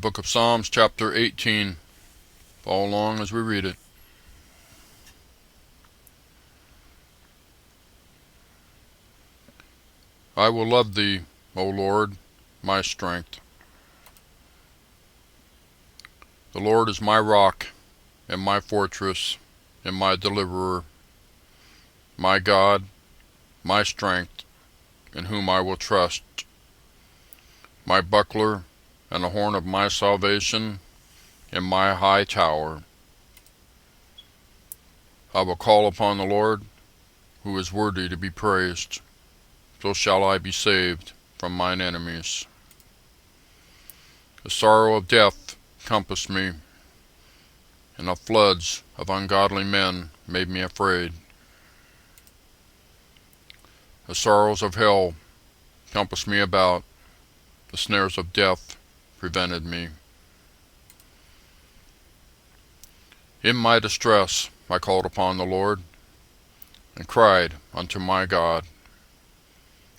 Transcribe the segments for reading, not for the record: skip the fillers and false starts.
book of Psalms, chapter 18. Follow along as we read it. I will love thee, O Lord, my strength. The Lord is my rock and my fortress and my deliverer, my God, my strength, in whom I will trust, my buckler and the horn of my salvation, and my high tower. I will call upon the Lord, who is worthy to be praised. So shall I be saved from mine enemies. The sorrow of death compassed me, and the floods of ungodly men made me afraid. The sorrows of hell compassed me about, the snares of death prevented me. In my distress I called upon the Lord, and cried unto my God.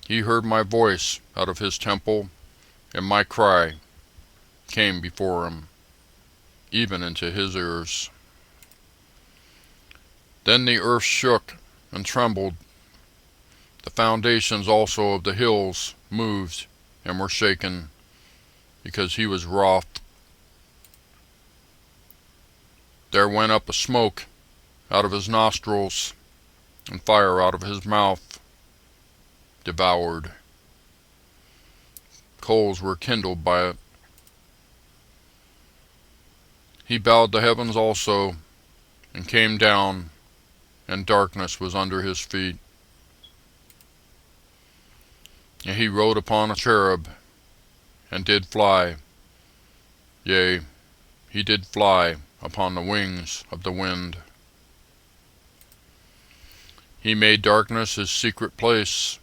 He heard my voice out of his temple, and my cry came before him, even into his ears. Then the earth shook and trembled. The foundations also of the hills moved and were shaken, because he was wroth. There went up a smoke out of his nostrils, and fire out of his mouth devoured. Coals were kindled by it. He bowed the heavens also, and came down, and darkness was under his feet. And he rode upon a cherub, and did fly. Yea, he did fly upon the wings of the wind. He made darkness his secret place.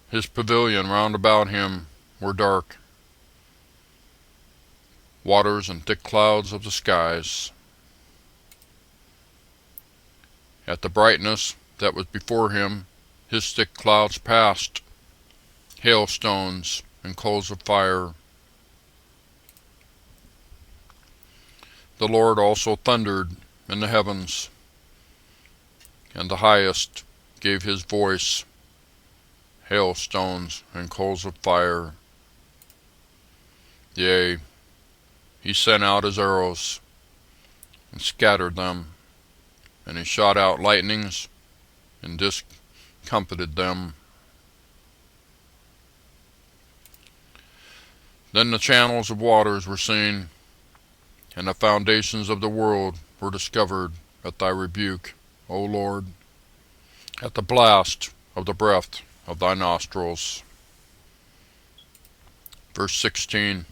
His pavilion round about him were dark, waters and thick clouds of the skies. At the brightness that was before him, his thick clouds passed, hailstones and coals of fire. The Lord also thundered in the heavens, and the highest gave his voice, hailstones and coals of fire. Yea, he sent out his arrows, and scattered them, and he shot out lightnings, and discomfited them. Then the channels of waters were seen, and the foundations of the world were discovered at thy rebuke, O Lord, at the blast of the breath of thy nostrils. Verse 16.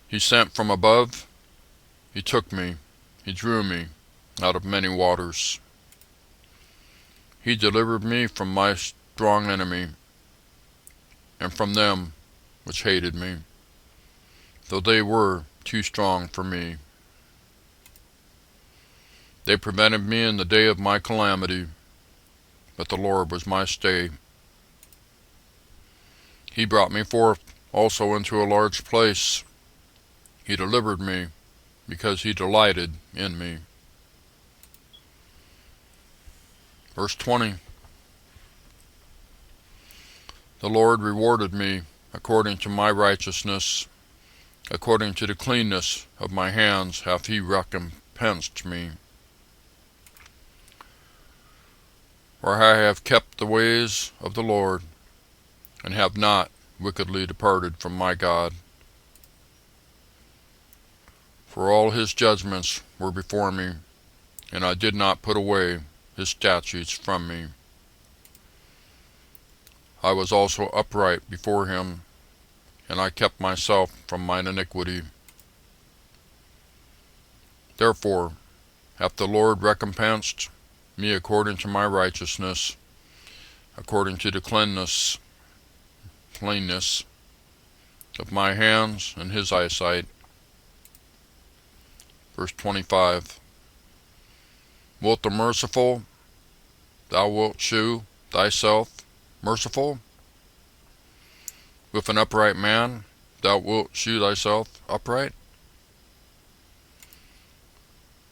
He sent from above, he took me, he drew me out of many waters. He delivered me from my strong enemy, and from them which hated me, though they were too strong for me. They prevented me in the day of my calamity, but the Lord was my stay. He brought me forth also into a large place. He delivered me, because he delighted in me. Verse 20. The Lord rewarded me according to my righteousness, according to the cleanness of my hands hath he recompensed me. For I have kept the ways of the Lord, and have not wickedly departed from my God. For all his judgments were before me, and I did not put away his statutes from me. I was also upright before him, and I kept myself from mine iniquity. Therefore hath the Lord recompensed me according to my righteousness, according to the cleanness of my hands in his eyesight. Verse 25. Wilt the merciful, thou wilt shew thyself merciful? With an upright man thou wilt shew thyself upright?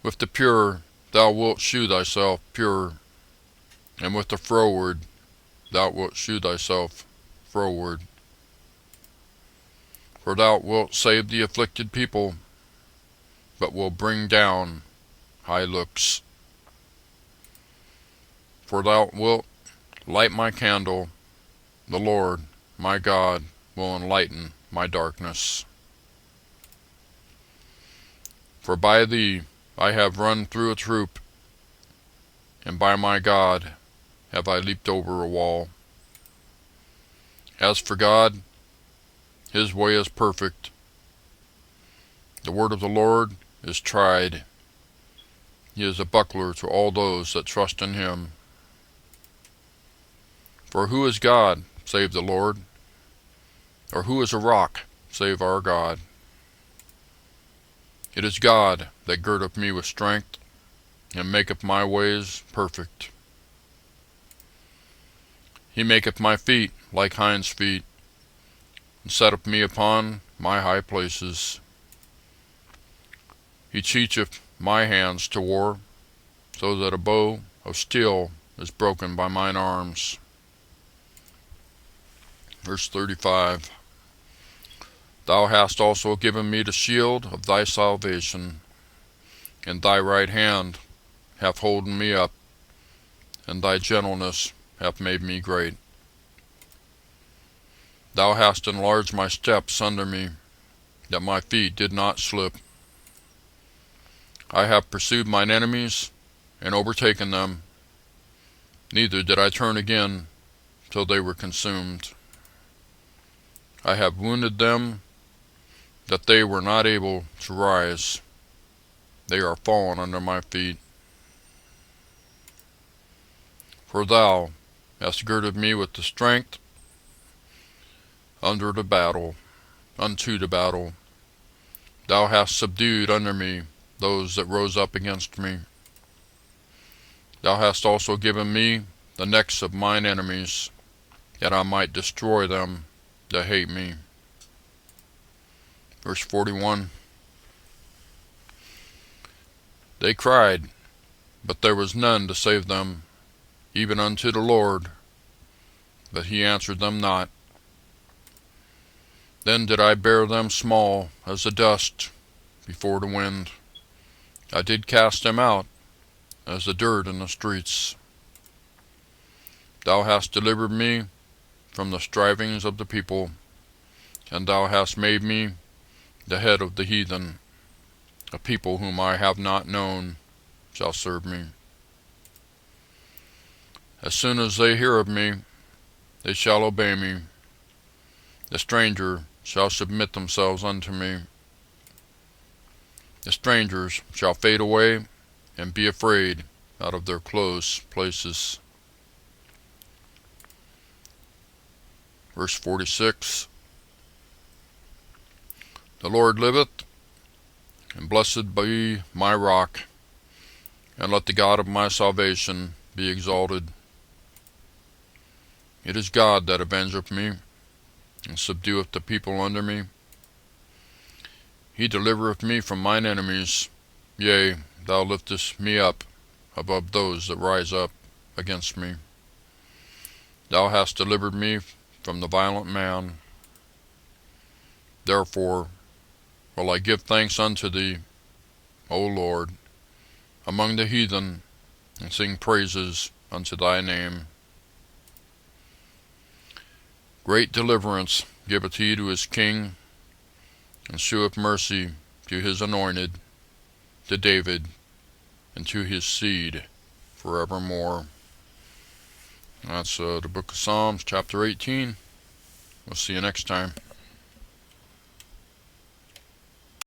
With the pure thou wilt shew thyself pure, and with the froward thou wilt shew thyself froward. For thou wilt save the afflicted people, but will bring down high looks. For thou wilt light my candle, the Lord my God will enlighten my darkness. For by thee I have run through a troop, and by my God have I leaped over a wall. As for God, his way is perfect. The word of the Lord is tried. He is a buckler to all those that trust in him. For who is God save the Lord? Or who is a rock save our God? It is God that girdeth me with strength, and maketh my ways perfect. He maketh my feet like hinds' feet, and setteth me upon my high places. He teacheth my hands to war, so that a bow of steel is broken by mine arms. Verse 35. Thou hast also given me the shield of thy salvation, and thy right hand hath holden me up, and thy gentleness hath made me great. Thou hast enlarged my steps under me, that my feet did not slip. I have pursued mine enemies, and overtaken them, neither did I turn again till they were consumed. I have wounded them, that they were not able to rise. They are fallen under my feet. For thou hast girded me with the strength unto the battle. Thou hast subdued under me those that rose up against me. Thou hast also given me the necks of mine enemies, that I might destroy them that hate me. Verse 41. They cried, but there was none to save them, even unto the Lord, but he answered them not. Then did I bear them small as the dust before the wind. I did cast them out as the dirt in the streets. Thou hast delivered me from the strivings of the people, and thou hast made me the head of the heathen. A people whom I have not known shall serve me. As soon as they hear of me, they shall obey me. The stranger shall submit themselves unto me. The strangers shall fade away and be afraid out of their close places. Verse 46. The Lord liveth, and blessed be my rock, and let the God of my salvation be exalted. It is God that avengeth me, and subdueth the people under me. He delivereth me from mine enemies, yea, thou liftest me up above those that rise up against me. Thou hast delivered me from the violent man. Therefore will I give thanks unto thee, O Lord, among the heathen, and sing praises unto thy name. Great deliverance giveth he to his king, and sheweth mercy to his anointed, to David, and to his seed forevermore. That's the book of Psalms, chapter 18. We'll see you next time.